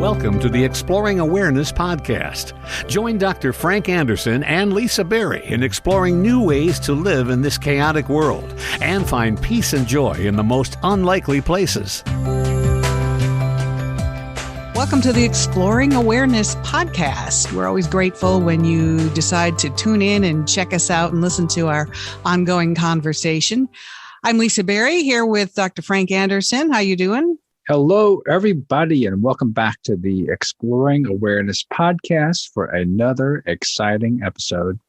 Welcome to the Exploring Awareness podcast. Join Dr. Frank Anderson and Lisa Berry in exploring new ways to live in this chaotic world and find peace and joy in the most unlikely places. Welcome to the Exploring Awareness podcast. We're always grateful when you decide to tune in and check us out and listen to our ongoing conversation. I'm Lisa Berry here with Dr. Frank Anderson. How you doing? Hello, everybody, and welcome back to the Exploring Awareness podcast for another exciting episode.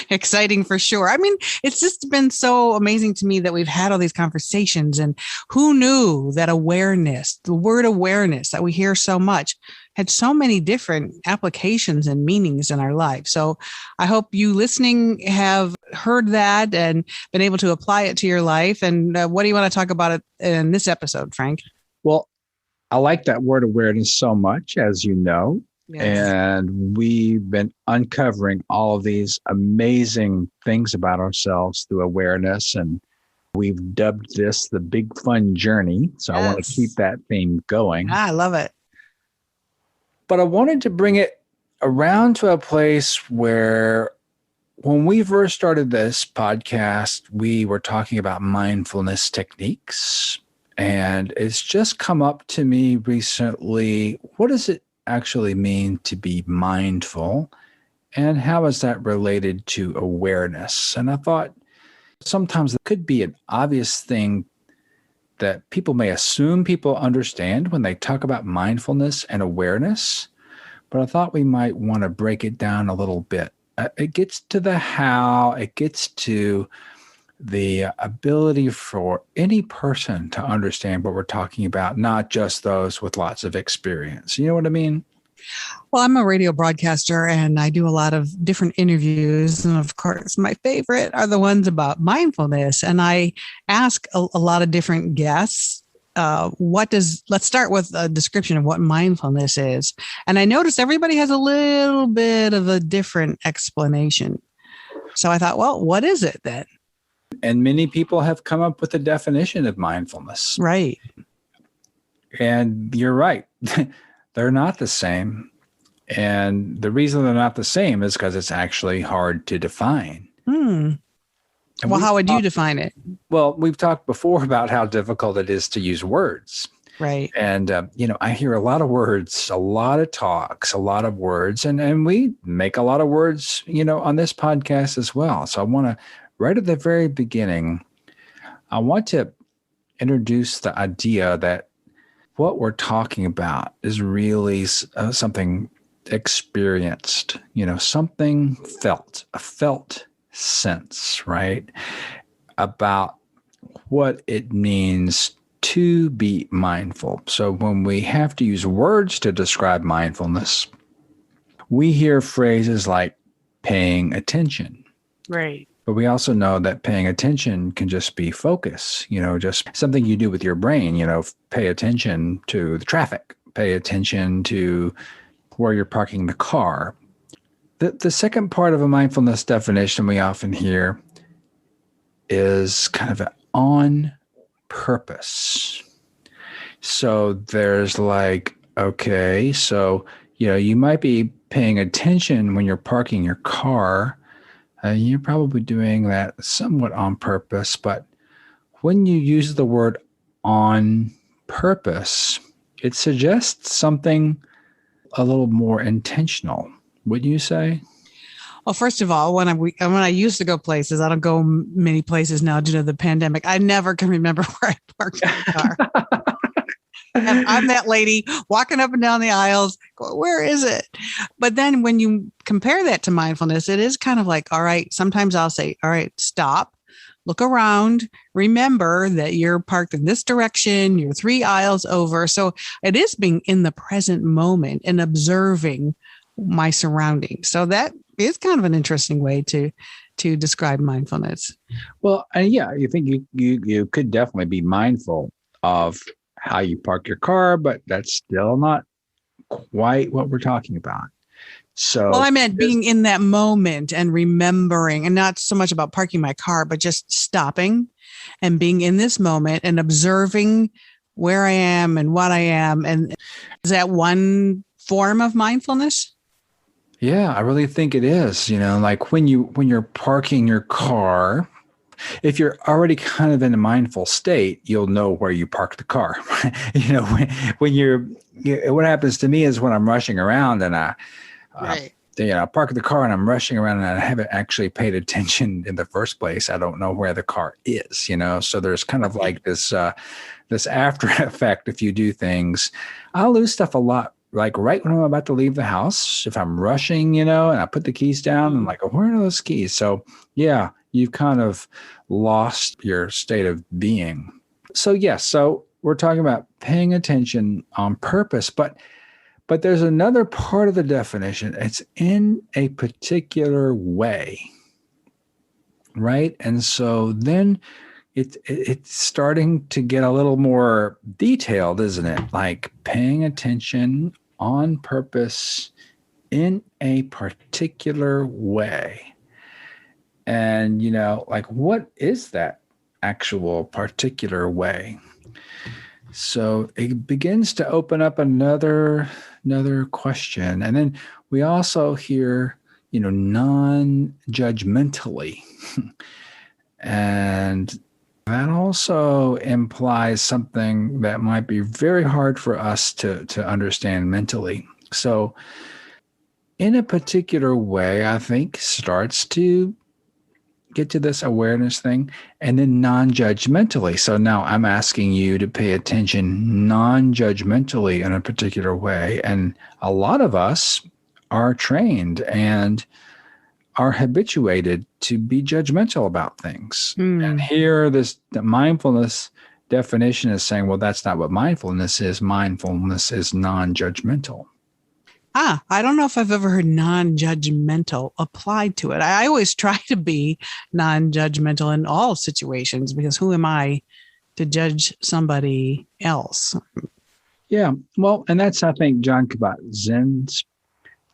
Exciting for sure. I mean, it's just been so amazing to me that we've had all these conversations, and who knew that awareness, the word awareness that we hear so much, had so many different applications and meanings in our life. So I hope you listening have heard that and been able to apply it to your life. And what do you want to talk about it in this episode, Frank? Well, I like that word awareness so much, as you know. Yes. And we've been uncovering all of these amazing things about ourselves through awareness. And we've dubbed this the Big Fun Journey. So yes. I want to keep that theme going. I love it. But I wanted to bring it around to a place where when we first started this podcast, we were talking about mindfulness techniques. And it's just come up to me recently. What does it actually mean to be mindful, and how is that related to awareness? And I thought sometimes it could be an obvious thing that people may assume people understand when they talk about mindfulness and awareness, but I thought we might want to break it down a little bit. It gets to the how, it gets to the ability for any person to understand what we're talking about, not just those with lots of experience. You know what I mean? Well, I'm a radio broadcaster and I do a lot of different interviews. And of course, my favorite are the ones about mindfulness. And I ask a lot of different guests, let's start with a description of what mindfulness is. And I noticed everybody has a little bit of a different explanation. So I thought, well, what is it then? And many people have come up with a definition of mindfulness. Right. And you're right. They're not the same. And the reason they're not the same is because it's actually hard to define. Well, how would you define it? Well, we've talked before about how difficult it is to use words. Right. And, I hear a lot of words, a lot of talks, a lot of words, and we make a lot of words, on this podcast as well. So I want to, right at the very beginning, I want to introduce the idea that what we're talking about is really something experienced, something felt, a felt sense, right? About what it means to be mindful. So when we have to use words to describe mindfulness, we hear phrases like paying attention. Right. But we also know that paying attention can just be focus, just something you do with your brain, pay attention to the traffic, pay attention to where you're parking the car. The second part of a mindfulness definition we often hear is kind of an on purpose. So there's okay, so, you might be paying attention when you're parking your car. You're probably doing that somewhat on purpose, but when you use the word on purpose, it suggests something a little more intentional, wouldn't you say? Well, first of all, when I used to go places, I don't go many places now due to the pandemic. I never can remember where I parked my car. And I'm that lady walking up and down the aisles, going, where is it? But then when you compare that to mindfulness, it is kind of like, all right, sometimes I'll say, all right, stop, look around, remember that you're parked in this direction, you're 3 aisles over. So it is being in the present moment and observing my surroundings. So that is kind of an interesting way to describe mindfulness. Well, yeah, you think you could definitely be mindful of how you park your car, but that's still not quite what we're talking about. So, well, I meant being in that moment and remembering, and not so much about parking my car, but just stopping and being in this moment and observing where I am and what I am. And is that one form of mindfulness? Yeah, I really think it is. Like when you're parking your car, if you're already kind of in a mindful state, you'll know where you park the car. What happens to me is when I'm rushing around and Right. I park the car and I'm rushing around and I haven't actually paid attention in the first place. I don't know where the car is, So there's kind of like this after effect. If you do things, I'll lose stuff a lot. Like right when I'm about to leave the house, if I'm rushing, and I put the keys down, I'm like, oh, where are those keys? So yeah, you've kind of lost your state of being. So yes, so we're talking about paying attention on purpose, but there's another part of the definition. It's in a particular way, right? And so then it's starting to get a little more detailed, isn't it? Like paying attention on purpose in a particular way. And, like what is that actual particular way? So it begins to open up another question. And then we also hear, non-judgmentally. And that also implies something that might be very hard for us to understand mentally. So in a particular way, I think starts to get to this awareness thing, and then non-judgmentally. So now I'm asking you to pay attention non-judgmentally in a particular way. And a lot of us are trained and are habituated to be judgmental about things. And here, the mindfulness definition is saying, well, that's not what mindfulness is. Mindfulness is non-judgmental. I don't know if I've ever heard non-judgmental applied to it. I always try to be non-judgmental in all situations, because who am I to judge somebody else? Yeah. Well, and that's, I think, John Kabat-Zinn's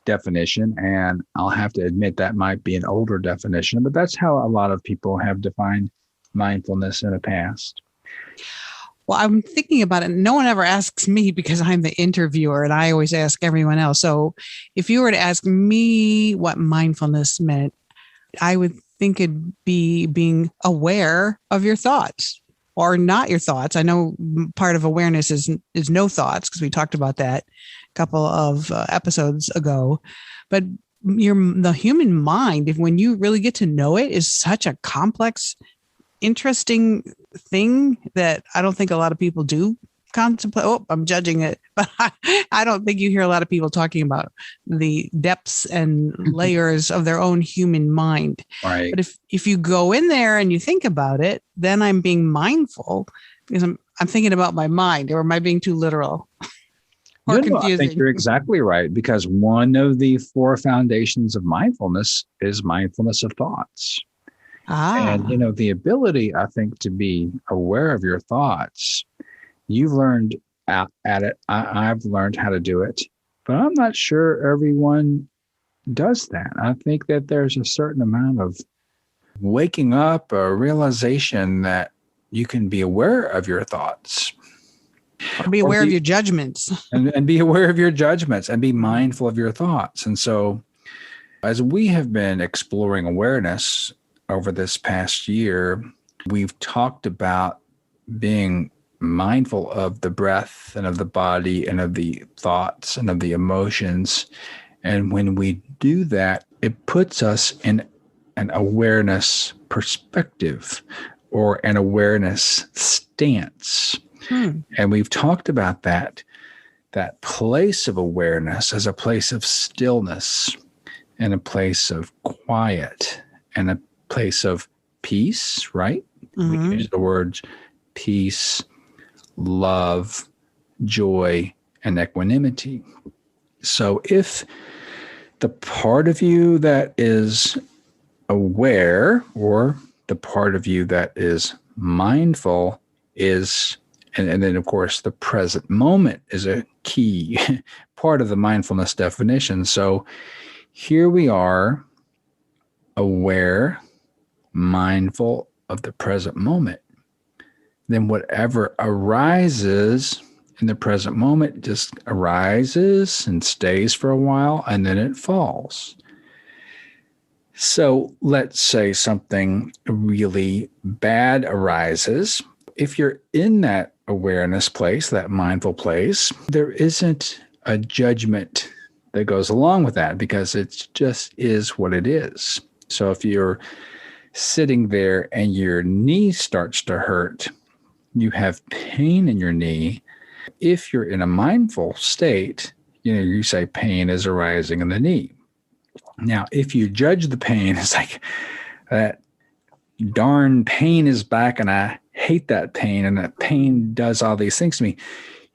definition. And I'll have to admit that might be an older definition, but that's how a lot of people have defined mindfulness in the past. Well, I'm thinking about it. No one ever asks me because I'm the interviewer, and I always ask everyone else. So if you were to ask me what mindfulness meant, I would think it'd be being aware of your thoughts or not your thoughts. I know part of awareness is no thoughts, because we talked about that a couple of episodes ago. But the human mind, when you really get to know it, is such a complex, interesting thing that I don't think a lot of people do contemplate. Oh, I'm judging it, but I don't think you hear a lot of people talking about the depths and layers of their own human mind. Right. But if you go in there and you think about it, then I'm being mindful, because I'm thinking about my mind. Or am I being too literal? Or confusing? I think you're exactly right, because one of the 4 foundations of mindfulness is mindfulness of thoughts. And, the ability, I think, to be aware of your thoughts, you've learned at it. I've learned how to do it, but I'm not sure everyone does that. I think that there's a certain amount of waking up, a realization that you can be aware of your thoughts. Or be aware of your judgments. and be aware of your judgments and be mindful of your thoughts. And so as we have been exploring awareness over this past year, we've talked about being mindful of the breath and of the body and of the thoughts and of the emotions. And when we do that, it puts us in an awareness perspective or an awareness stance. And we've talked about that place of awareness as a place of stillness and a place of quiet and a place of peace, right? We use the words peace, love, joy, and equanimity. So if the part of you that is aware, or the part of you that is mindful, is, and then of course the present moment is a key part of the mindfulness definition. So here we are, aware, mindful of the present moment. then whatever arises in the present moment just arises and stays for a while, and then it falls. So let's say something really bad arises. If you're in that awareness place, that mindful place, there isn't a judgment that goes along with that because it just is what it is. So if you're sitting there and your knee starts to hurt, you have pain in your knee. If you're in a mindful state, you say pain is arising in the knee. Now, if you judge the pain, it's like that darn pain is back and I hate that pain and that pain does all these things to me.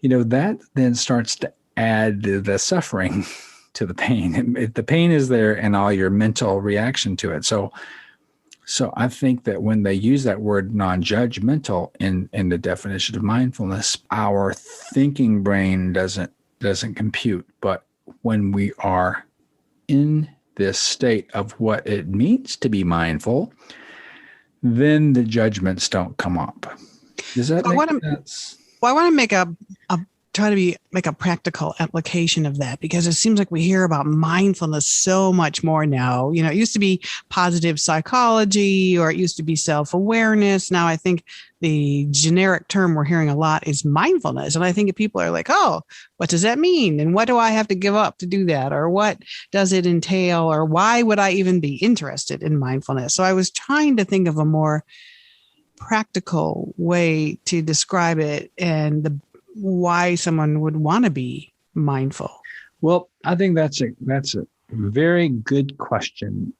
That then starts to add the suffering to the pain. The pain is there and all your mental reaction to it. So I think that when they use that word non-judgmental in the definition of mindfulness, our thinking brain doesn't compute. But when we are in this state of what it means to be mindful, then the judgments don't come up. Does that make sense? Well, I want to make make a practical application of that, because it seems like we hear about mindfulness so much more now. It used to be positive psychology, or it used to be self-awareness. Now I think the generic term we're hearing a lot is mindfulness. And I think people are like, oh, what does that mean? And what do I have to give up to do that? Or what does it entail? Or why would I even be interested in mindfulness? So I was trying to think of a more practical way to describe it and why someone would want to be mindful. Well, I think that's a very good question.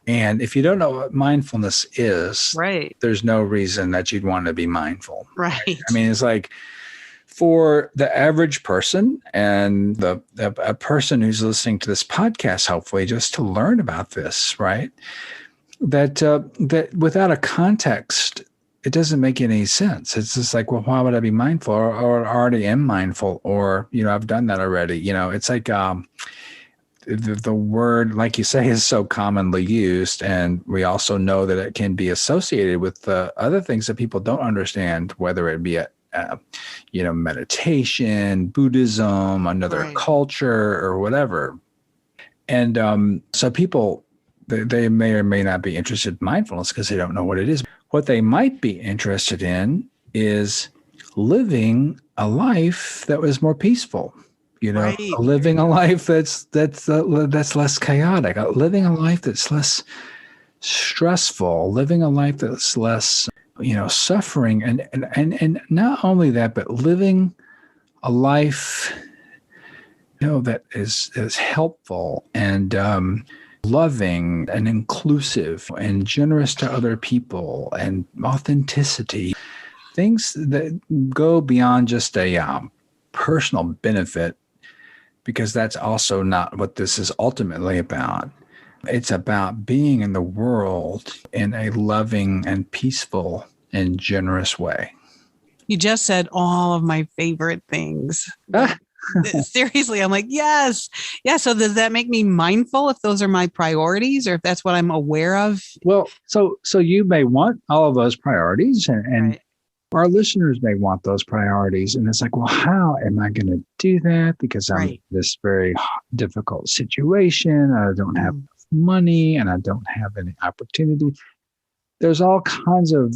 And if you don't know what mindfulness is, right, there's no reason that you'd want to be mindful. Right. I mean, it's like for the average person and a person who's listening to this podcast, hopefully just to learn about this, right? That without a context, it doesn't make any sense. It's just like, well, why would I be mindful? Or I already am mindful, or, I've done that already. It's like the word, like you say, is so commonly used. And we also know that it can be associated with other things that people don't understand, whether it be meditation, Buddhism, another right. culture, or whatever. And so people, they may or may not be interested in mindfulness because they don't know what it is. What they might be interested in is living a life that was more peaceful, Right. living a life that's less chaotic, living a life that's less stressful, living a life that's less, suffering. And not only that, but living a life, that is helpful and loving and inclusive and generous to other people and authenticity, things that go beyond just a personal benefit, because that's also not what this is ultimately about. It's about being in the world in a loving and peaceful and generous way. You just said all of my favorite things. Seriously, I'm like, yes. Yeah. So does that make me mindful if those are my priorities, or if that's what I'm aware of? Well, so you may want all of those priorities, and right. Our listeners may want those priorities. And it's like, well, how am I going to do that? Because I'm in this very difficult situation. I don't have enough money and I don't have any opportunity. There's all kinds of,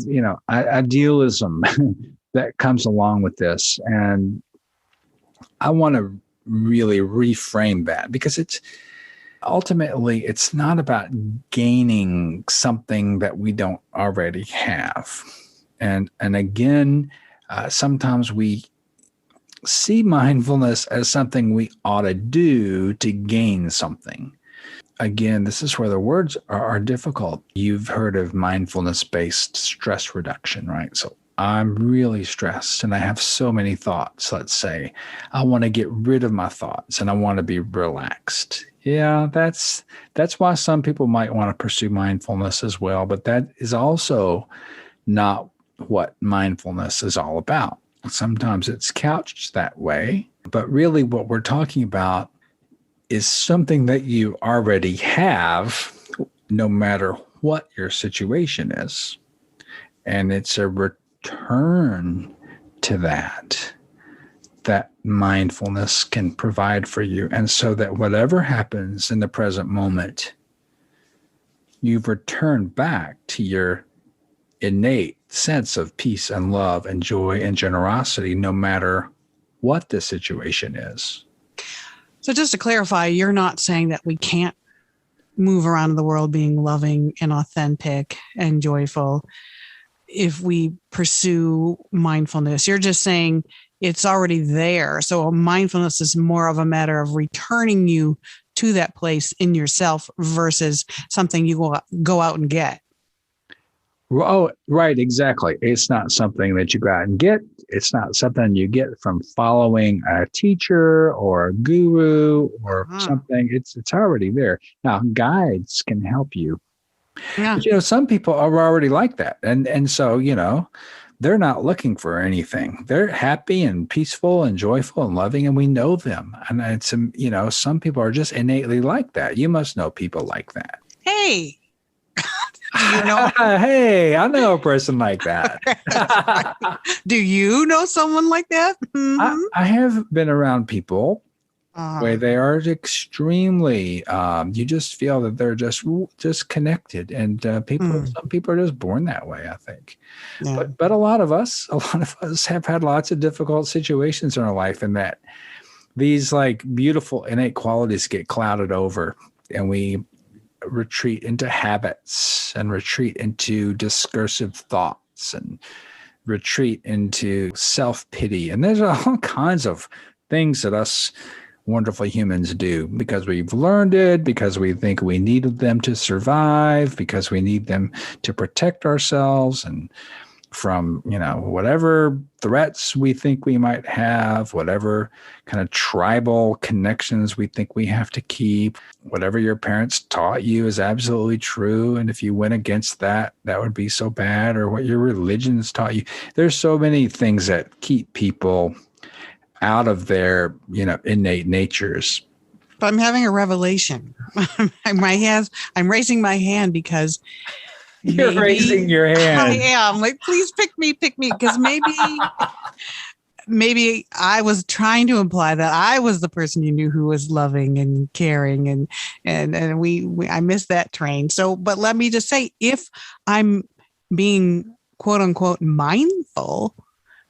idealism that comes along with this. And I want to really reframe that, because it's not about gaining something that we don't already have. And again, sometimes we see mindfulness as something we ought to do to gain something. Again, this is where the words are difficult. You've heard of mindfulness-based stress reduction, right? So I'm really stressed and I have so many thoughts, let's say. I want to get rid of my thoughts and I want to be relaxed. Yeah, that's why some people might want to pursue mindfulness as well, but that is also not what mindfulness is all about. Sometimes it's couched that way, but really what we're talking about is something that you already have, no matter what your situation is. And it's a return to that mindfulness can provide for you. And so that whatever happens in the present moment, you've returned back to your innate sense of peace and love and joy and generosity, no matter what the situation is. So just to clarify, you're not saying that we can't move around in the world being loving and authentic and joyful if we pursue mindfulness. You're just saying it's already there. So mindfulness is more of a matter of returning you to that place in yourself versus something you go out and get. Oh, right. Exactly. It's not something that you go out and get. It's not something you get from following a teacher or a guru or something. It's already there. Now, guides can help you. Yeah. But, some people are already like that. And so, they're not looking for anything. They're happy and peaceful and joyful and loving, and we know them. And it's, some people are just innately like that. You must know people like that. Hey. Do you know? Hey, I know a person like that. Do you know someone like that? Mm-hmm. I have been around people where they are extremely. You just feel that they're just connected, and some people are just born that way, I think. Yeah. But a lot of us have had lots of difficult situations in our life, and that these like beautiful innate qualities get clouded over, and we retreat into habits and retreat into discursive thoughts and retreat into self-pity. And there's all kinds of things that us wonderful humans do because we've learned it, because we think we needed them to survive, because we need them to protect ourselves and from, whatever threats we think we might have, whatever kind of tribal connections we think we have to keep, whatever your parents taught you is absolutely true. And if you went against that, that would be so bad, or what your religions taught you. There's so many things that keep people out of their, innate natures. But I'm having a revelation. I'm raising my hand because you're raising your hand. I am like, please pick me, because maybe I was trying to imply that I was the person you knew who was loving and caring, and I missed that train. So, but let me just say, if I'm being quote unquote mindful,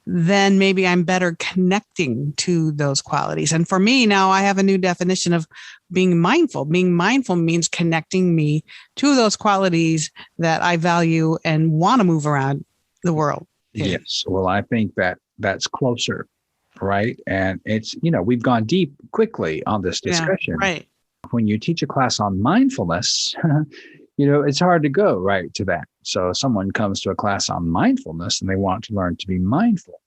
then maybe I'm better connecting to those qualities. And for me now, I have a new definition of being mindful. Being mindful means connecting me to those qualities that I value and want to move around the world. Yes. Well, I think that's closer, right? And it's, we've gone deep quickly on this discussion. Yeah, right. When you teach a class on mindfulness, it's hard to go right to that. So someone comes to a class on mindfulness and they want to learn to be mindful.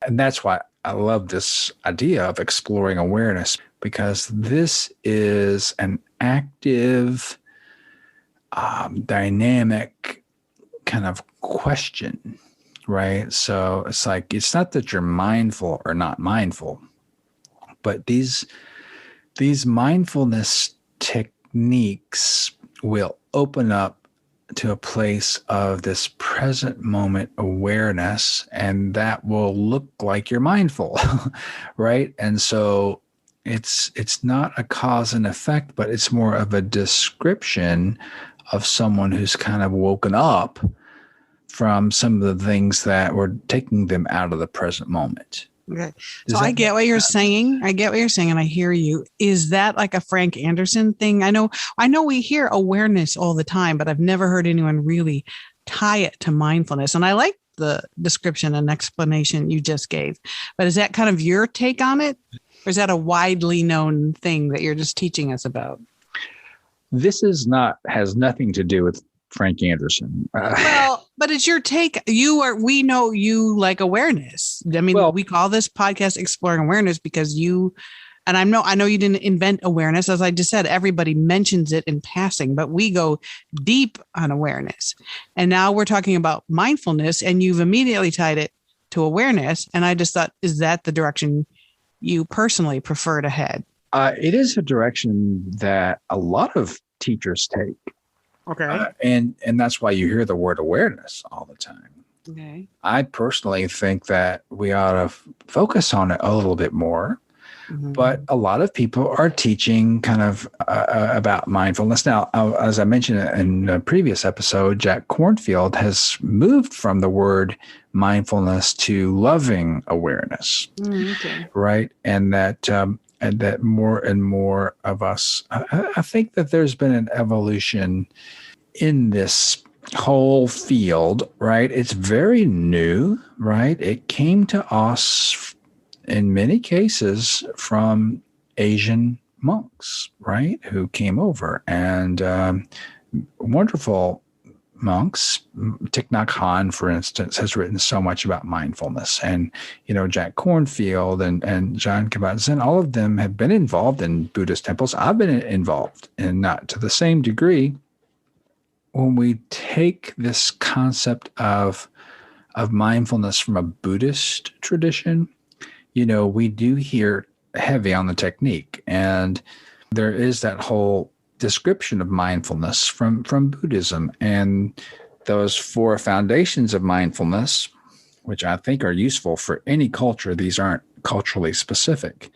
And that's why I love this idea of exploring awareness, because this is an active, dynamic kind of question, right? So it's like, it's not that you're mindful or not mindful, but these mindfulness techniques will open up to a place of this present moment awareness, and that will look like you're mindful, right? And so it's not a cause and effect, but it's more of a description of someone who's kind of woken up from some of the things that were taking them out of the present moment. Okay. So I get what you're saying. And I hear you. Is that like a Frank Anderson thing? I know we hear awareness all the time, but I've never heard anyone really tie it to mindfulness. And I like the description and explanation you just gave. But is that kind of your take on it? Or is that a widely known thing that you're just teaching us about? This has nothing to do with Frank Anderson. Well, but it's your take. We know you like awareness. I mean, we call this podcast Exploring Awareness because and I know you didn't invent awareness. As I just said, everybody mentions it in passing, but we go deep on awareness. And now we're talking about mindfulness, and you've immediately tied it to awareness. And I just thought, is that the direction you personally prefer to head? It is a direction that a lot of teachers take. Okay. And that's why you hear the word awareness all the time. Okay. I personally think that we ought to focus on it a little bit more. But a lot of people are teaching kind of about mindfulness. Now, as I mentioned in a previous episode, Jack Kornfield has moved from the word mindfulness to loving awareness, Okay. right? And that more and more of us, I think that there's been an evolution in this whole field, right? It's very new, right? It came to us in many cases from Asian monks, right, who came over, and wonderful monks. Thich Nhat Hanh, for instance, has written so much about mindfulness, and Jack Kornfield and John Kabat-Zinn, all of them have been involved in Buddhist temples. I've been involved, and not to the same degree. When we take this concept of mindfulness from a Buddhist tradition, we do hear heavy on the technique. And there is that whole description of mindfulness from Buddhism. And those 4 foundations of mindfulness, which I think are useful for any culture, these aren't culturally specific,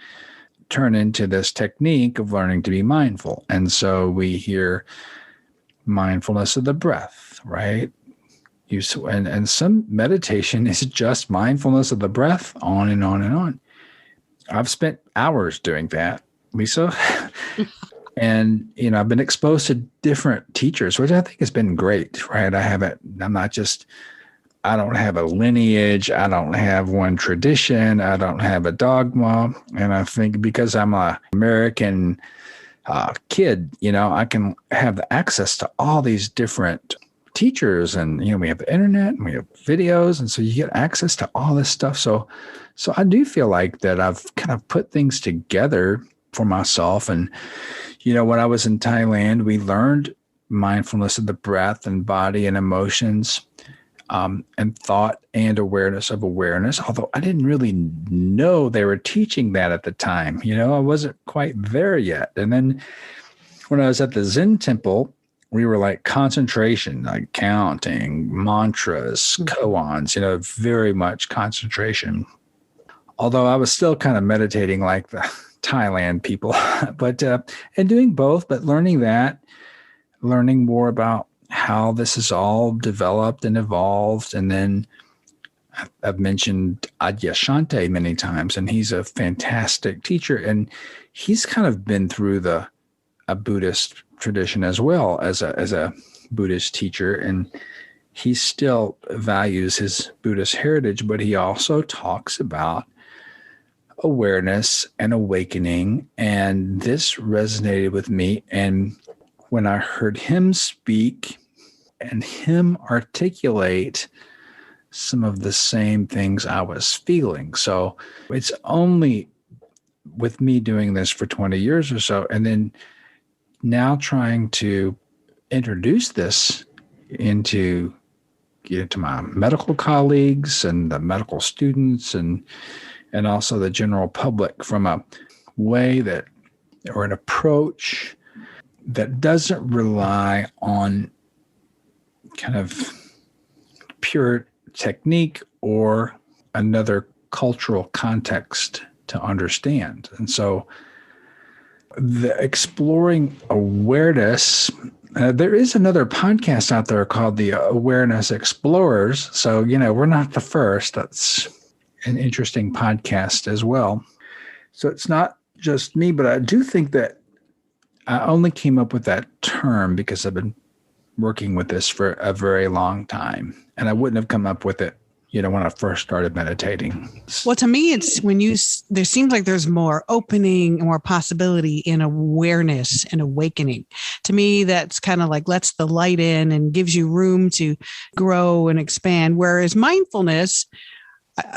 turn into this technique of learning to be mindful. And so we hear mindfulness of the breath, right? And some meditation is just mindfulness of the breath, on and on and on. I've spent hours doing that, Lisa. And, I've been exposed to different teachers, which I think has been great, right? I don't have a lineage. I don't have one tradition. I don't have a dogma. And I think because I'm an American kid, I can have the access to all these different teachers, and we have the internet and we have videos, and so you get access to all this stuff. So I do feel like that I've kind of put things together for myself. And when I was in Thailand, we learned mindfulness of the breath and body and emotions, and thought and awareness of awareness, although I didn't really know they were teaching that at the time. I wasn't quite there yet. And then when I was at the Zen temple, we were like concentration, like counting, mantras, koans, very much concentration. Although I was still kind of meditating like the Thailand people, but and doing both, but learning more about how this is all developed and evolved. And then I've mentioned Adyashanti many times, and he's a fantastic teacher, and he's kind of been through a Buddhist tradition as well as a Buddhist teacher, and he still values his Buddhist heritage, but he also talks about awareness and awakening, and this resonated with me. And when I heard him speak and him articulate some of the same things I was feeling. So it's only with me doing this for 20 years or so, and then now trying to introduce this into my medical colleagues and the medical students and also the general public from a way that, or an approach that doesn't rely on kind of pure technique or another cultural context to understand. And so the exploring awareness, there is another podcast out there called the Awareness Explorers. So, we're not the first. That's an interesting podcast as well. So it's not just me, but I do think that I only came up with that term because I've been working with this for a very long time. And I wouldn't have come up with it, when I first started meditating. Well, to me, it's when there seems like there's more opening, more possibility in awareness and awakening. To me, that's kind of like lets the light in and gives you room to grow and expand. Whereas mindfulness,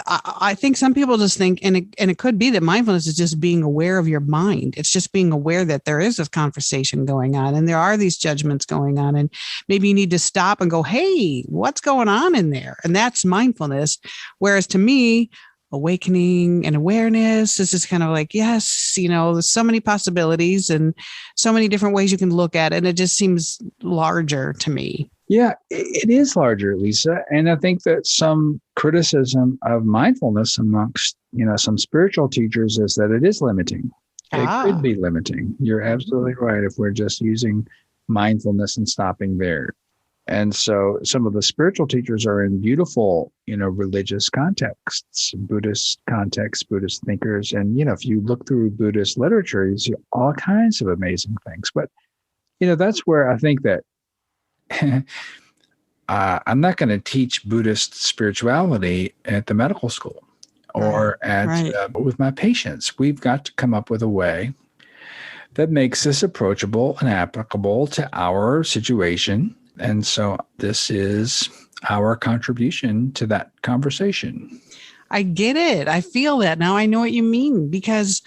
I think some people just think, and it could be that mindfulness is just being aware of your mind. It's just being aware that there is this conversation going on and there are these judgments going on. And maybe you need to stop and go, hey, what's going on in there? And that's mindfulness. Whereas to me, awakening and awareness is just kind of like, yes, there's so many possibilities and so many different ways you can look at it. And it just seems larger to me. Yeah, it is larger, Lisa. And I think that some criticism of mindfulness amongst, some spiritual teachers is that it is limiting. It could Ah. be limiting. You're absolutely right if we're just using mindfulness and stopping there. And so some of the spiritual teachers are in beautiful, religious contexts, Buddhist contexts, Buddhist thinkers. And, if you look through Buddhist literature, you see all kinds of amazing things. But, that's where I think that I'm not going to teach Buddhist spirituality at the medical school or Right. with my patients. We've got to come up with a way that makes this approachable and applicable to our situation. And so this is our contribution to that conversation. I get it. I feel that now. I know what you mean, because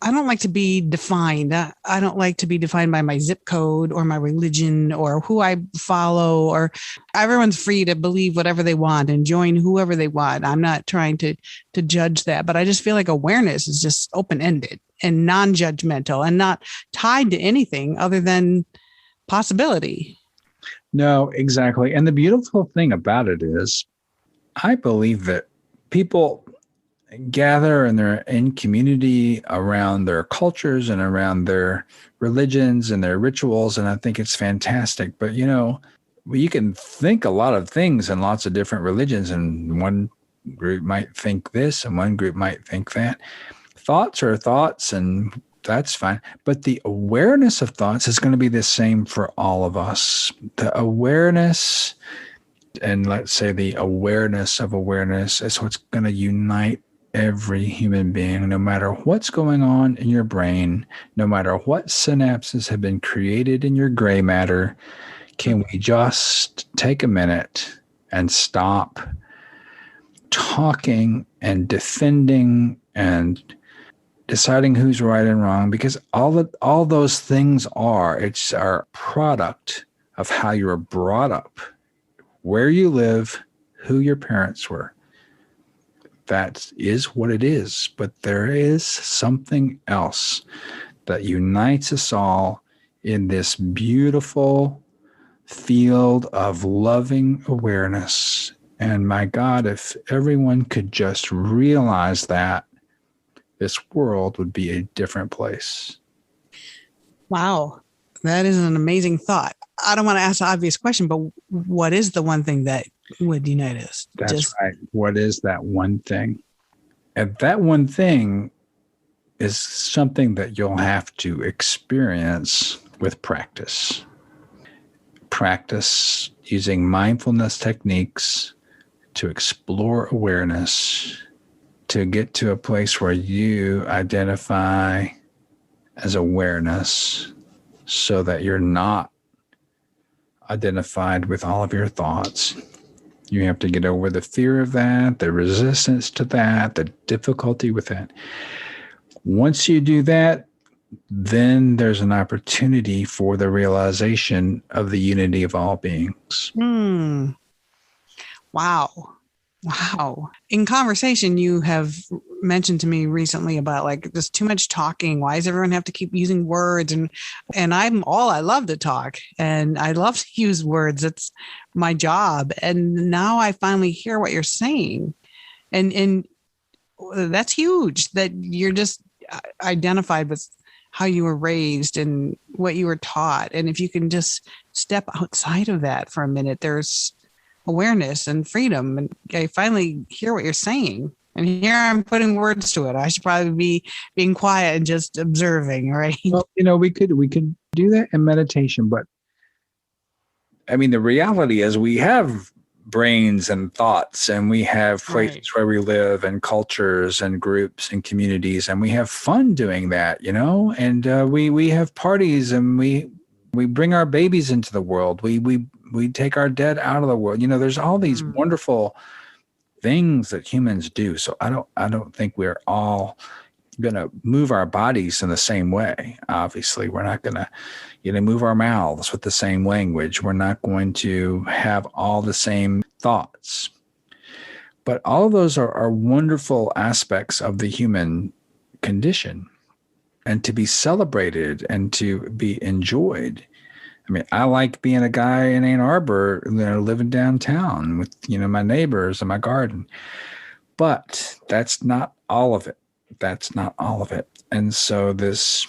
I don't like to be defined. I don't like to be defined by my zip code or my religion or who I follow, or everyone's free to believe whatever they want and join whoever they want. I'm not trying to judge that, but I just feel like awareness is just open-ended and non-judgmental and not tied to anything other than possibility. No, exactly. And the beautiful thing about it is, I believe that people gather and they're in community around their cultures and around their religions and their rituals. And I think it's fantastic. But, you can think a lot of things in lots of different religions, and one group might think this and one group might think that. Thoughts are thoughts, and that's fine. But the awareness of thoughts is going to be the same for all of us. The awareness, and let's say the awareness of awareness, is what's going to unite every human being, no matter what's going on in your brain, no matter what synapses have been created in your gray matter. Can we just take a minute and stop talking and defending and deciding who's right and wrong? Because all those things it's our product of how you were brought up, where you live, who your parents were. That is what it is. But there is something else that unites us all in this beautiful field of loving awareness. And my God, if everyone could just realize that, this world would be a different place. Wow. That is an amazing thought. I don't want to ask the obvious question, but what is the one thing that would unite us? That's right. What is that one thing? And that one thing is something that you'll have to experience with practice. Practice using mindfulness techniques to explore awareness, to get to a place where you identify as awareness so that you're not identified with all of your thoughts. You have to get over the fear of that, the resistance to that, the difficulty with that. Once you do that, then there's an opportunity for the realization of the unity of all beings. Wow. In conversation, you have mentioned to me recently about like there's too much talking. Why does everyone have to keep using words? And I love to talk and I love to use words. It's my job. And now I finally hear what you're saying. And that's huge that you're just identified with how you were raised and what you were taught. And if you can just step outside of that for a minute, there's awareness and freedom. And I finally hear what you're saying. And here I'm putting words to it. I should probably be being quiet and just observing, right? Well, we could do that in meditation, but I mean, the reality is we have brains and thoughts, and we have places where we live and cultures and groups and communities, and we have fun doing that, and we have parties, and we bring our babies into the world. We take our dead out of the world. There's all these wonderful things that humans do. So I don't think we're all going to move our bodies in the same way. Obviously, we're not going to, move our mouths with the same language. We're not going to have all the same thoughts. But all of those are wonderful aspects of the human condition, and to be celebrated and to be enjoyed. I mean, I like being a guy in Ann Arbor, living downtown with, my neighbors and my garden. But that's not all of it. That's not all of it. And so this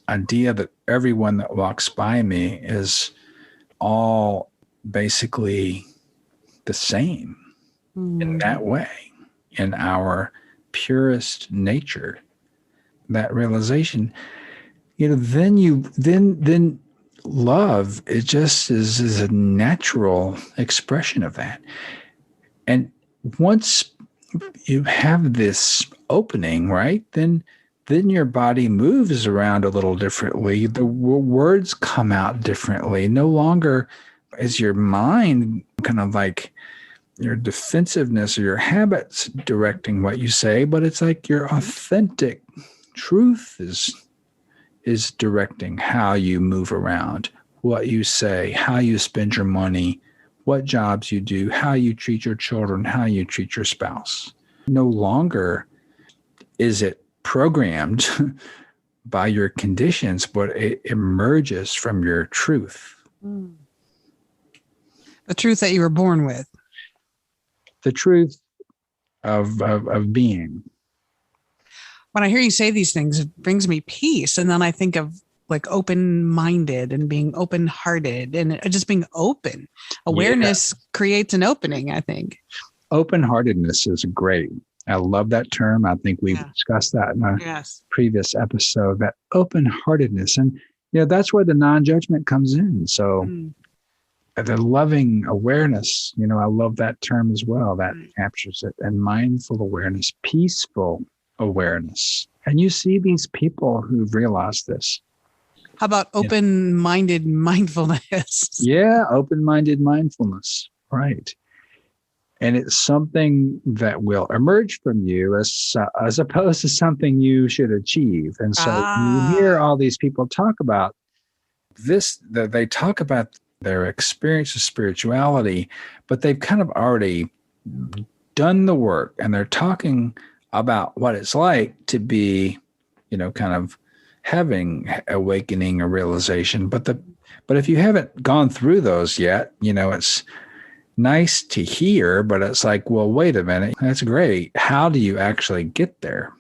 idea that everyone that walks by me is all basically the same in that way, in our purest nature, that realization, then love, it just is a natural expression of that. And once you have this opening, right, then your body moves around a little differently. The words come out differently. No longer is your mind kind of like your defensiveness or your habits directing what you say, but it's like your authentic truth is directing how you move around, what you say, how you spend your money, what jobs you do, how you treat your children, how you treat your spouse. No longer is it programmed by your conditions, but it emerges from your truth. The truth that you were born with. The truth of being. When I hear you say these things, it brings me peace. And then I think of like open-minded and being open-hearted and just being open. Awareness creates an opening, I think. Open-heartedness is great. I love that term. I think we've discussed that in a previous episode, that open-heartedness. And, that's where the non-judgment comes in. So the loving awareness, I love that term as well. That captures it. And mindful awareness, peaceful awareness. And you see these people who've realized this. How about open-minded mindfulness? Yeah, open-minded mindfulness. Right. And it's something that will emerge from you as opposed to something you should achieve. And so you hear all these people talk about this, that they talk about their experience of spirituality, but they've kind of already done the work and they're talking about what it's like to be, kind of having awakening or realization. But if you haven't gone through those yet, it's nice to hear, but it's like, well, wait a minute, that's great. How do you actually get there?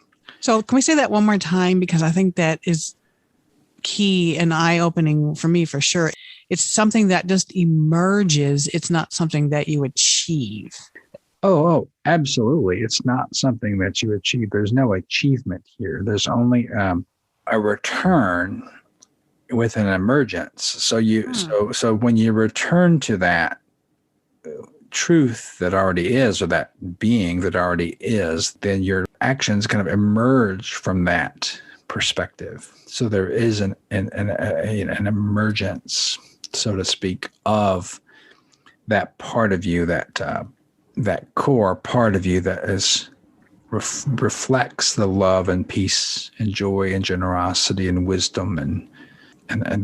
So can we say that one more time? Because I think that is key and eye-opening for me, for sure. It's something that just emerges. It's not something that you achieve. Oh, absolutely. It's not something that you achieve. There's no achievement here. There's only a return with an emergence. So when you return to that truth that already is, or that being that already is, then your actions kind of emerge from that perspective. So there is an emergence, so to speak, of that part of you, that core part of you that is reflects the love and peace and joy and generosity and wisdom and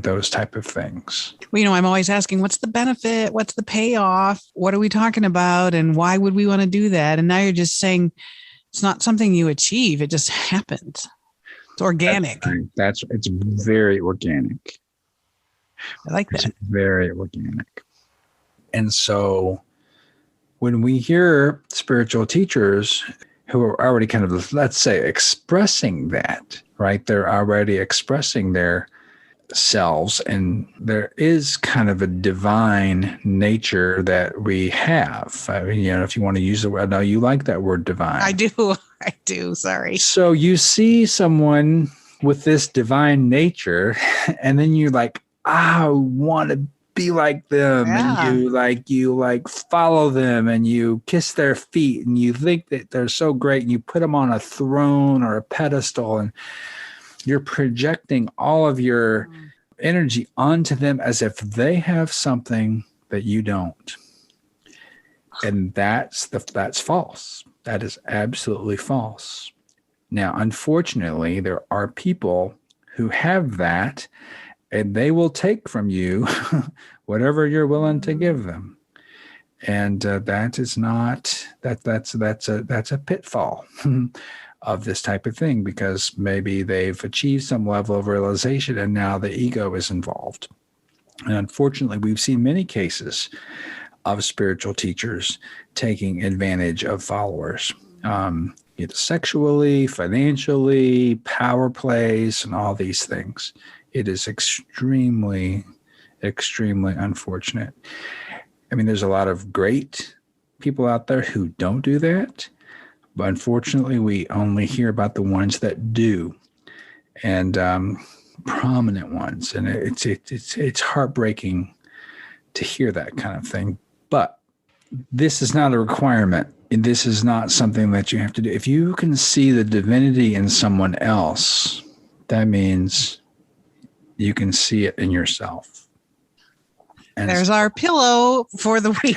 those type of things. Well, I'm always asking, what's the benefit? What's the payoff? What are we talking about? And why would we want to do that? And now you're just saying it's not something you achieve. It just happens. It's organic. It's very organic. I like that. It's very organic. And so when we hear spiritual teachers who are already kind of, let's say, expressing that, right? They're already expressing their selves, and there is kind of a divine nature that we have. I mean, if you want to use the word, I know you like that word divine. I do. Sorry. So you see someone with this divine nature, and then you're like, I want to be like them. Yeah. And you follow them and you kiss their feet and you think that they're so great and you put them on a throne or a pedestal and you're projecting all of your energy onto them as if they have something that you don't. And that's false. That is absolutely false. Now, unfortunately, there are people who have that, and they will take from you whatever you're willing to give them. And that is not that's a pitfall of this type of thing, because maybe they've achieved some level of realization and now the ego is involved. And unfortunately, we've seen many cases of spiritual teachers taking advantage of followers, either sexually, financially, power plays, and all these things. It is extremely, extremely unfortunate. I mean, there's a lot of great people out there who don't do that, but unfortunately, we only hear about the ones that do, and prominent ones. And it's heartbreaking to hear that kind of thing. But this is not a requirement. This is not something that you have to do. If you can see the divinity in someone else, that means you can see it in yourself. And there's our pillow for the week.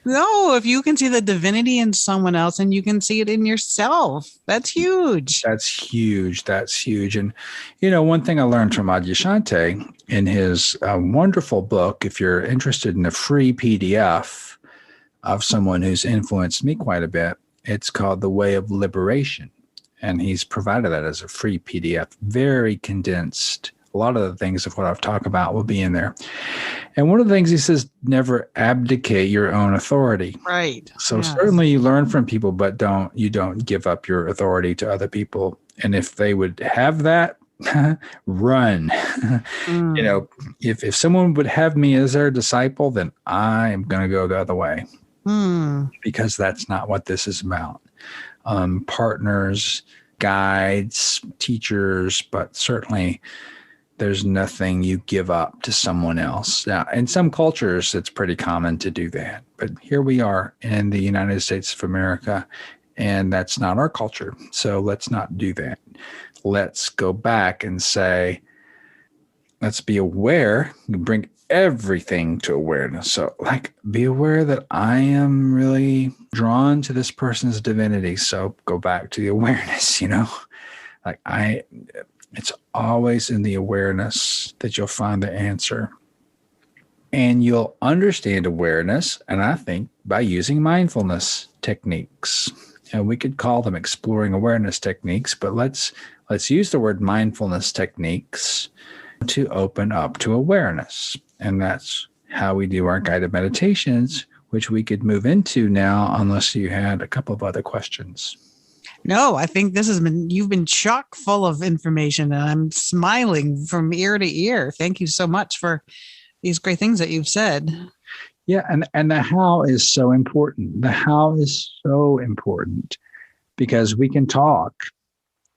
No, if you can see the divinity in someone else and you can see it in yourself, that's huge. That's huge. That's huge. And, one thing I learned from Adyashanti in his wonderful book, if you're interested in a free PDF of someone who's influenced me quite a bit, it's called The Way of Liberation. And he's provided that as a free PDF, very condensed. A lot of the things of what I've talked about will be in there. And one of the things he says, never abdicate your own authority. Right. So certainly you learn from people, but you don't give up your authority to other people. And if they would have that, run. If someone would have me as their disciple, then I am going to go the other way. Because that's not what this is about. Partners, guides, teachers, but certainly there's nothing you give up to someone else. Now, in some cultures, it's pretty common to do that. But here we are in the United States of America, and that's not our culture. So let's not do that. Let's go back and say, let's be aware, bring everything to awareness. So be aware that I am really drawn to this person's divinity. So go back to the awareness, it's always in the awareness that you'll find the answer. And you'll understand awareness, and I think by using mindfulness techniques. And we could call them exploring awareness techniques, but let's use the word mindfulness techniques to open up to awareness. And that's how we do our guided meditations, which we could move into now, unless you had a couple of other questions. No, I think you've been chock full of information, and I'm smiling from ear to ear. Thank you so much for these great things that you've said. Yeah. And the how is so important. The how is so important because we can talk.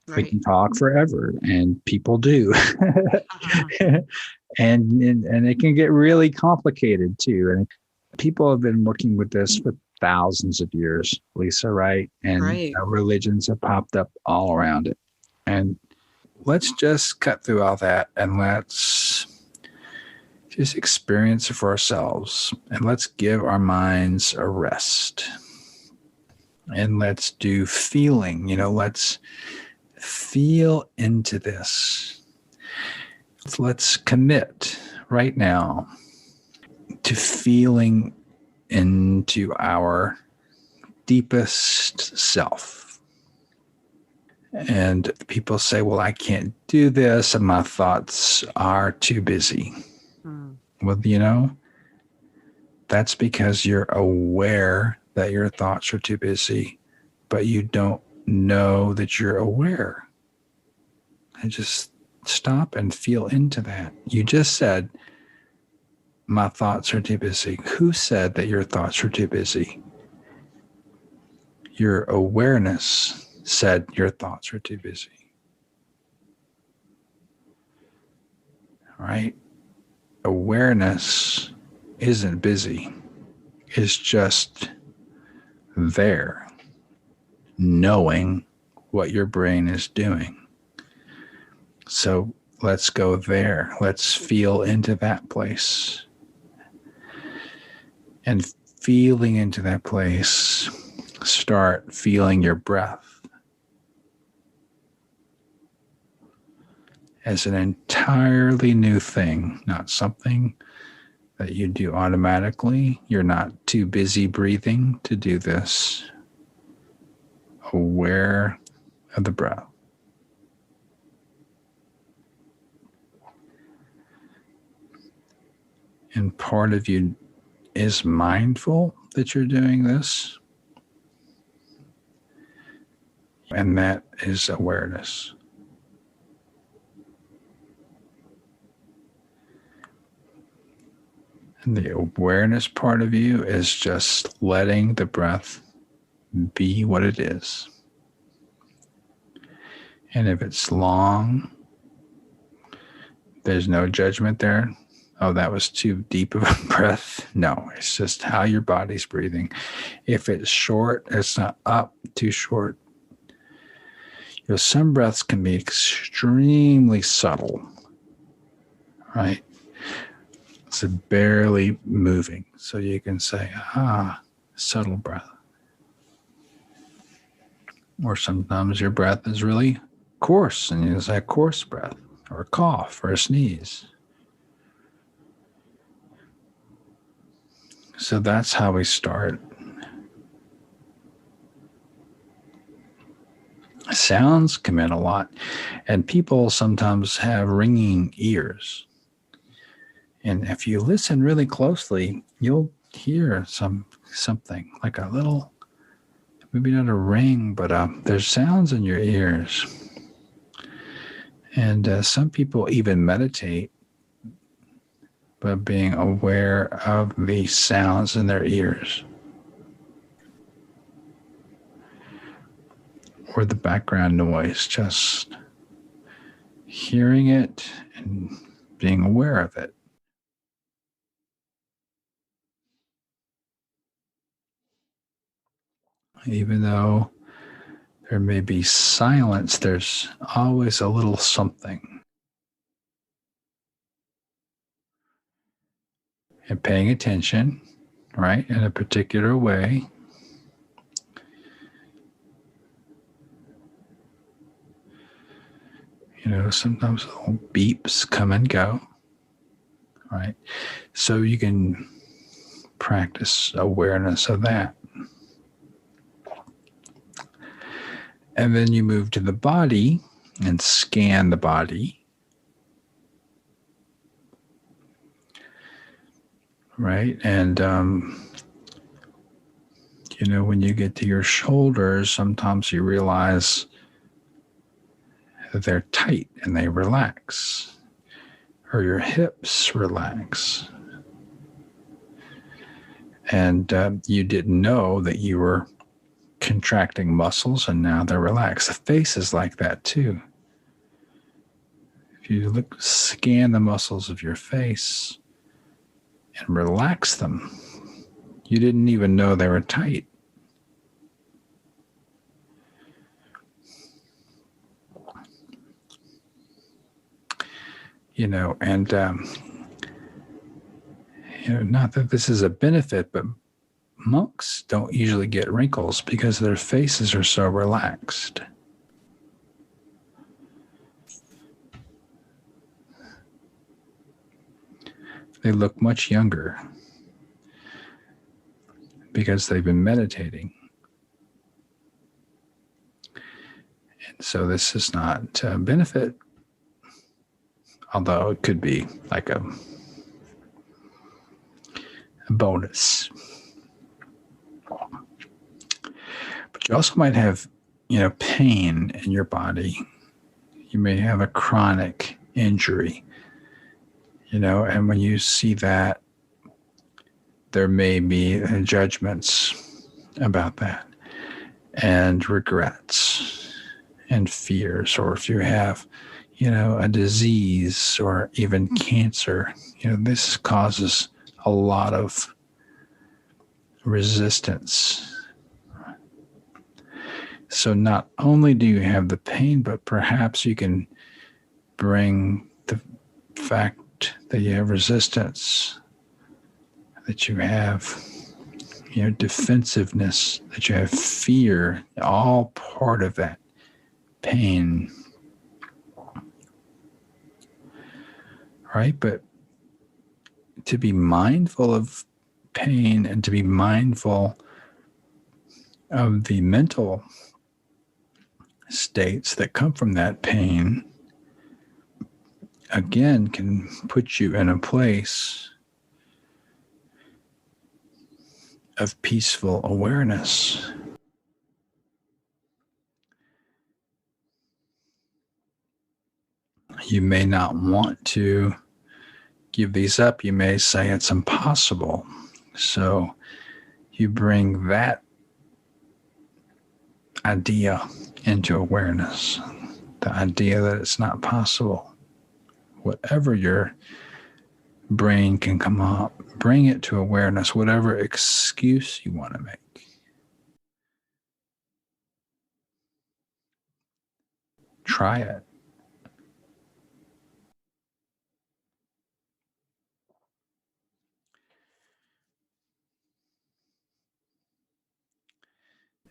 Right. We can talk forever, and people do. and it can get really complicated too. And people have been working with this for thousands of years, Lisa, right? And religions have popped up all around it. And let's just cut through all that and let's just experience it for ourselves. And let's give our minds a rest. And let's do feeling, let's feel into this. Let's commit right now to feeling into our deepest self. And people say, well, I can't do this, and my thoughts are too busy. Well, that's because you're aware that your thoughts are too busy, but you don't know that you're aware. And just stop and feel into that. You just said, my thoughts are too busy. Who said that your thoughts are too busy? Your awareness said your thoughts are too busy. All right? Awareness isn't busy. It's just there, knowing what your brain is doing. So let's go there. Let's feel into that place. And feeling into that place, start feeling your breath as an entirely new thing, not something that you do automatically. You're not too busy breathing to do this. Aware of the breath. And part of you is mindful that you're doing this. And that is awareness. And the awareness part of you is just letting the breath be what it is. And if it's long, there's no judgment there. Oh, that was too deep of a breath. No, it's just how your body's breathing. If it's short, it's not up, too short. Some breaths can be extremely subtle, right? It's barely moving. So you can say, subtle breath. Or sometimes your breath is really coarse, and you say coarse breath, or a cough, or a sneeze. So that's how we start. Sounds come in a lot, and people sometimes have ringing ears. And if you listen really closely, you'll hear something like a little, maybe not a ring, but there's sounds in your ears. And some people even meditate by being aware of the sounds in their ears or the background noise, just hearing it and being aware of it. Even though there may be silence, there's always a little something. And paying attention, right, in a particular way. Sometimes little beeps come and go, right? So you can practice awareness of that. And then you move to the body and scan the body, right? And, when you get to your shoulders, sometimes you realize that they're tight and they relax, or your hips relax. And you didn't know that you were contracting muscles, and now they're relaxed. The face is like that too. If you scan the muscles of your face and relax them, you didn't even know they were tight. Not that this is a benefit, but monks don't usually get wrinkles because their faces are so relaxed. They look much younger because they've been meditating. And so this is not a benefit, although it could be like a bonus. But you also might have, pain in your body. You may have a chronic injury, and when you see that, there may be judgments about that and regrets and fears. Or if you have, a disease or even cancer, this causes a lot of resistance. So not only do you have the pain, but perhaps you can bring the fact that you have resistance, that you have, defensiveness, that you have fear, all part of that pain. Right? But to be mindful of pain and to be mindful of the mental states that come from that pain, again, can put you in a place of peaceful awareness. You may not want to give these up. You may say it's impossible. So you bring that idea into awareness, the idea that it's not possible. Whatever your brain can come up, bring it to awareness, whatever excuse you want to make. Try it.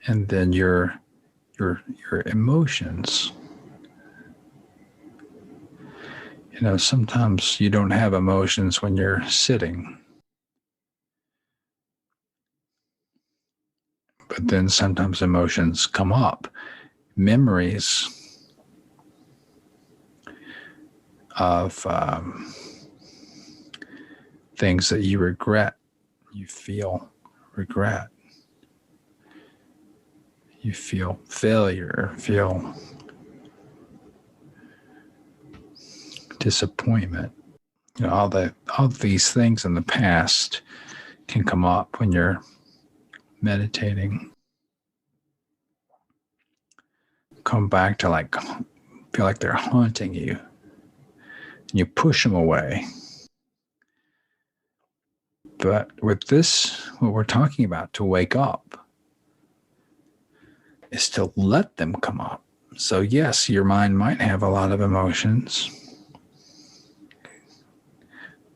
And then your emotions. You know, sometimes you don't have emotions when you're sitting. But then sometimes emotions come up. Memories of things that you regret. You feel regret. You feel failure, feel disappointment. You know, all these things in the past can come up when you're meditating. Come back to feel like they're haunting you. And you push them away. But with this, what we're talking about, to wake up, is to let them come up. So yes, your mind might have a lot of emotions.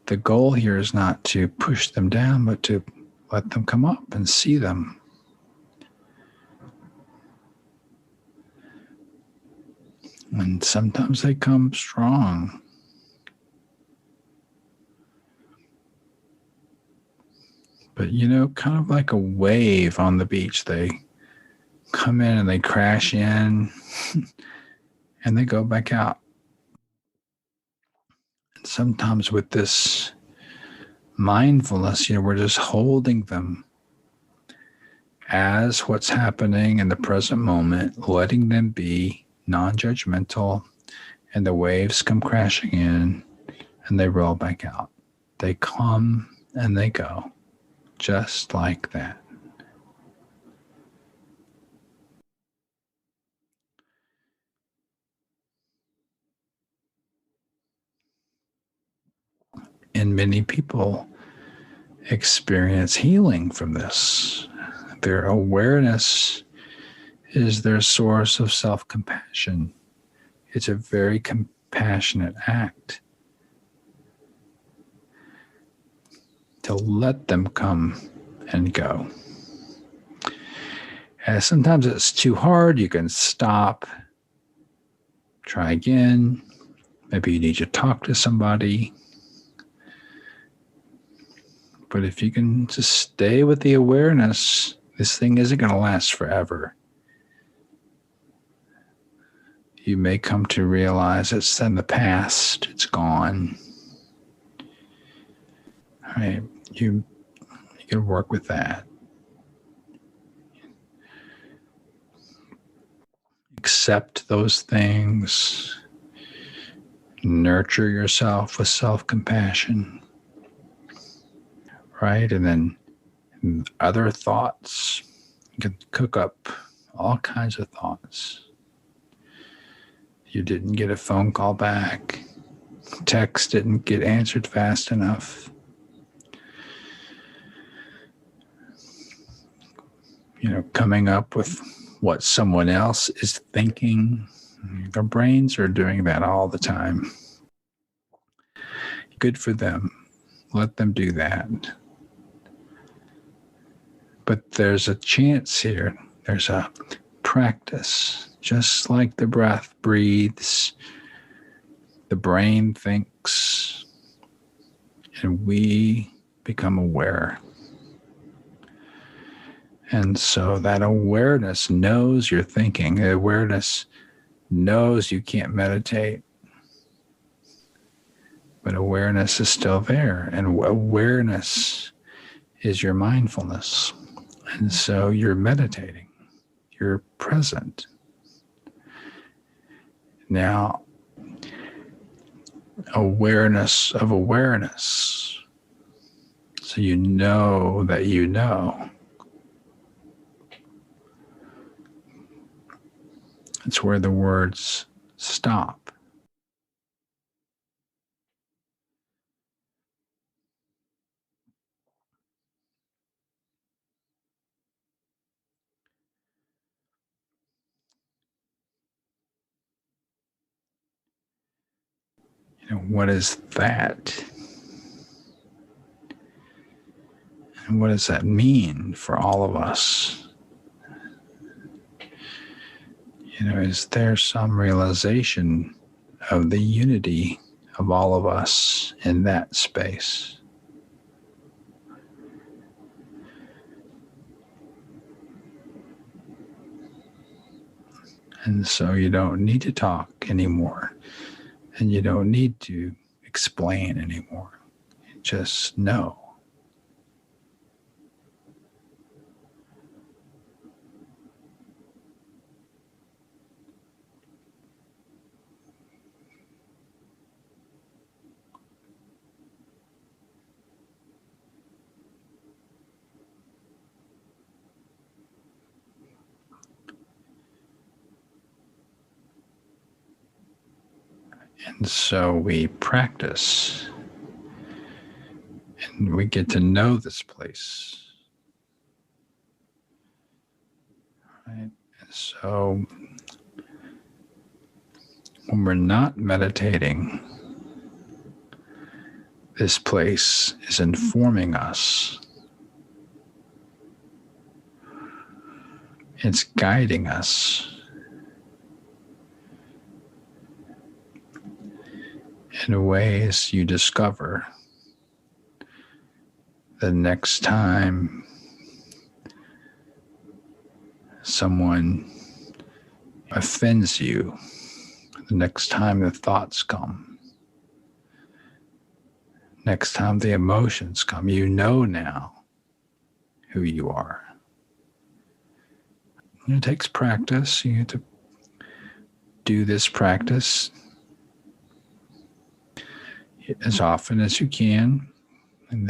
The goal here is not to push them down, but to let them come up and see them. And sometimes they come strong. But, you know, kind of like a wave on the beach, they come in and they crash in and they go back out. And sometimes with this mindfulness, you know, we're just holding them as what's happening in the present moment, letting them be non-judgmental, and the waves come crashing in and they roll back out. They come and they go, just like that. And many people experience healing from this. Their awareness is their source of self-compassion. It's a very compassionate act to let them come and go. And sometimes it's too hard. You can stop, try again. Maybe you need to talk to somebody. But if you can just stay with the awareness, this thing isn't going to last forever. You may come to realize it's in the past, it's gone. All right, you can work with that. Accept those things. Nurture yourself with self-compassion. Right? And then other thoughts. You can cook up all kinds of thoughts. You didn't get a phone call back. Text didn't get answered fast enough. You know, coming up with what someone else is thinking. Their brains are doing that all the time. Good for them. Let them do that. But there's a chance here. There's a practice. Just like the breath breathes, the brain thinks, and we become aware. And so that awareness knows you're thinking. The awareness knows you can't meditate. But awareness is still there. And awareness is your mindfulness. And so you're meditating, you're present. Now, awareness of awareness. So you know that you know. It's where the words stop. What is that? And what does that mean for all of us? Is there some realization of the unity of all of us in that space? And so you don't need to talk anymore, and you don't need to explain anymore. You just know. And so we practice, and we get to know this place. Right? And so when we're not meditating, this place is informing us. It's guiding us in ways you discover the next time someone offends you, the next time the thoughts come, next time the emotions come, you know now who you are. And it takes practice. You have to do this practice as often as you can, and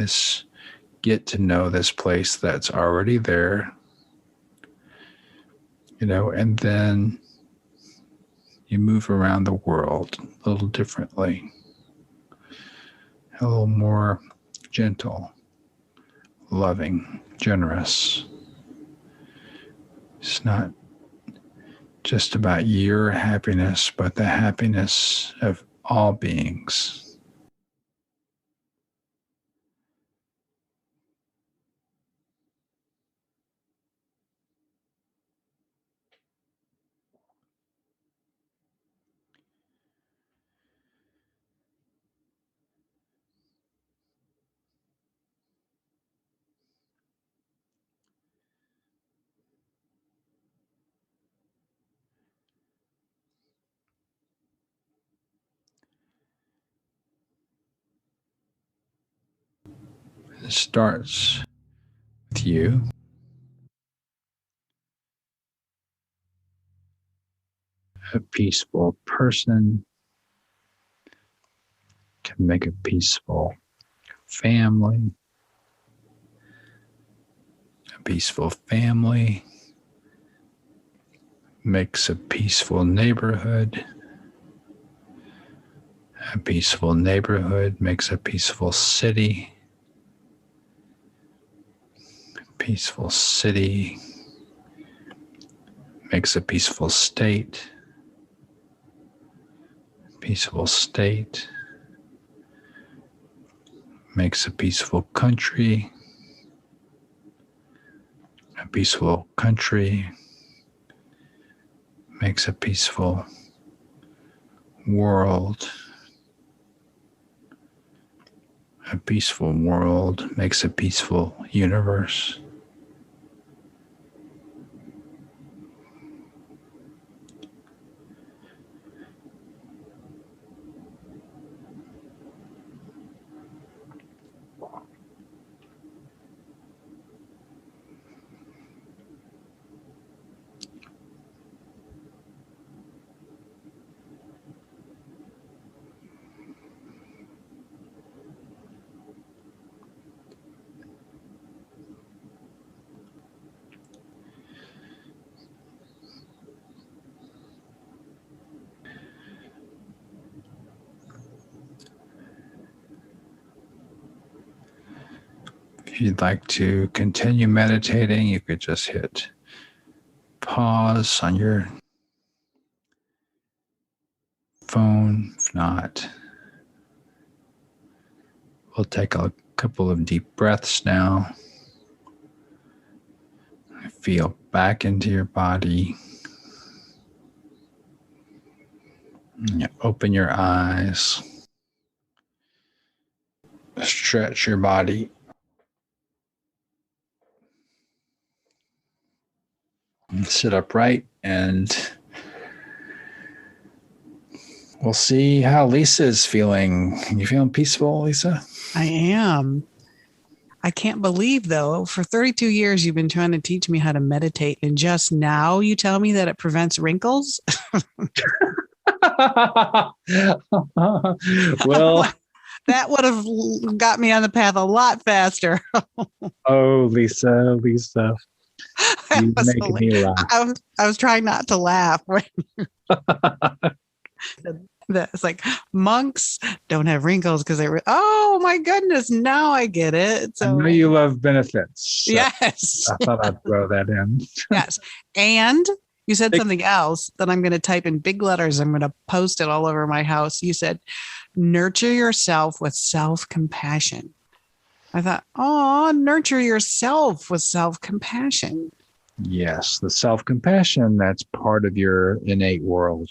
get to know this place that's already there, and then you move around the world a little differently, a little more gentle, loving, generous. It's not just about your happiness, but the happiness of all beings. It starts with you. A peaceful person can make a peaceful family. A peaceful family makes a peaceful neighborhood. A peaceful neighborhood makes a peaceful city. A peaceful city makes a peaceful state. A peaceful state makes a peaceful country. A peaceful country makes a peaceful world. A peaceful world makes a peaceful universe. If you'd like to continue meditating, you could just hit pause on your phone. If not, we'll take a couple of deep breaths now. Feel back into your body. You open your eyes. Stretch your body. Sit upright, and we'll see how Lisa is feeling. You feeling peaceful, Lisa? I am. I can't believe, though, for 32 years, you've been trying to teach me how to meditate. And just now you tell me that it prevents wrinkles? Well, that would have got me on the path a lot faster. Oh, Lisa. You make me laugh. I was trying not to laugh. It's like monks don't have wrinkles because oh my goodness, now I get it. So I know you love benefits. So yes. I thought I'd throw that in. Yes. And you said something else that I'm going to type in big letters. I'm going to post it all over my house. You said, nurture yourself with self-compassion. I thought, oh, nurture yourself with self-compassion. Yes, the self-compassion, that's part of your innate world.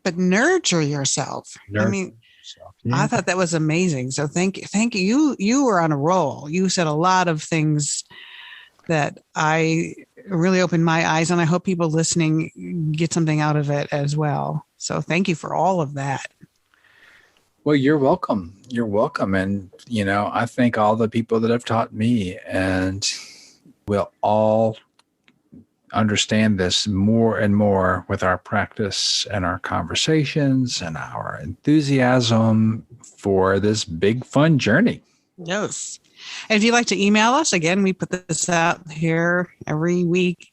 But nurture yourself. Nurture I mean, yourself. Yeah. I thought that was amazing. So thank you. You were on a roll. You said a lot of things that I really opened my eyes, and I hope people listening get something out of it as well. So thank you for all of that. Well, you're welcome. You're welcome. And, I thank all the people that have taught me, and we'll all understand this more and more with our practice and our conversations and our enthusiasm for this big, fun journey. Yes. And if you'd like to email us, again, we put this out here every week,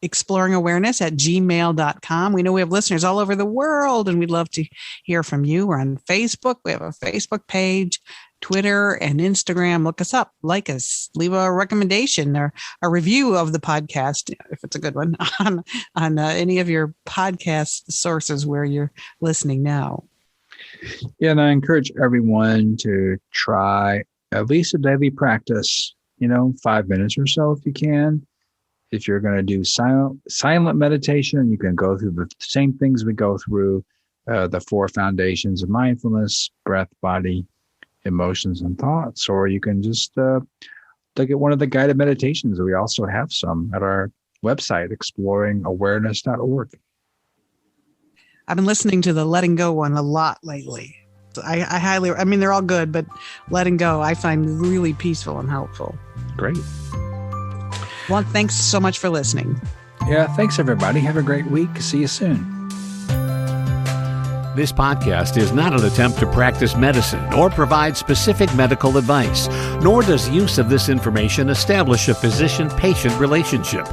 exploringawareness@gmail.com. We know we have listeners all over the world, and we'd love to hear from you. We're on Facebook. We have a Facebook page, Twitter, and Instagram. Look us up, like us, leave a recommendation or a review of the podcast, if it's a good one, on any of your podcast sources where you're listening now. Yeah, and I encourage everyone to try at least a daily practice, 5 minutes or so if you can. If you're going to do silent meditation, you can go through the same things we go through, the 4 foundations of mindfulness: breath, body, emotions, and thoughts. Or you can just look at one of the guided meditations. We also have some at our website, exploringawareness.org. I've been listening to the letting go one a lot lately. I mean, they're all good, but letting go, I find really peaceful and helpful. Great. Well, thanks so much for listening. Yeah, thanks, everybody. Have a great week. See you soon. This podcast is not an attempt to practice medicine or provide specific medical advice, nor does use of this information establish a physician-patient relationship.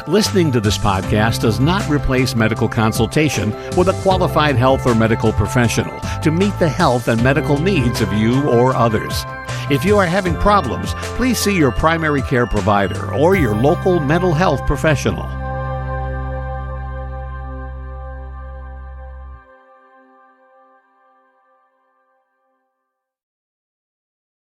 Listening to this podcast does not replace medical consultation with a qualified health or medical professional to meet the health and medical needs of you or others. If you are having problems, please see your primary care provider or your local mental health professional.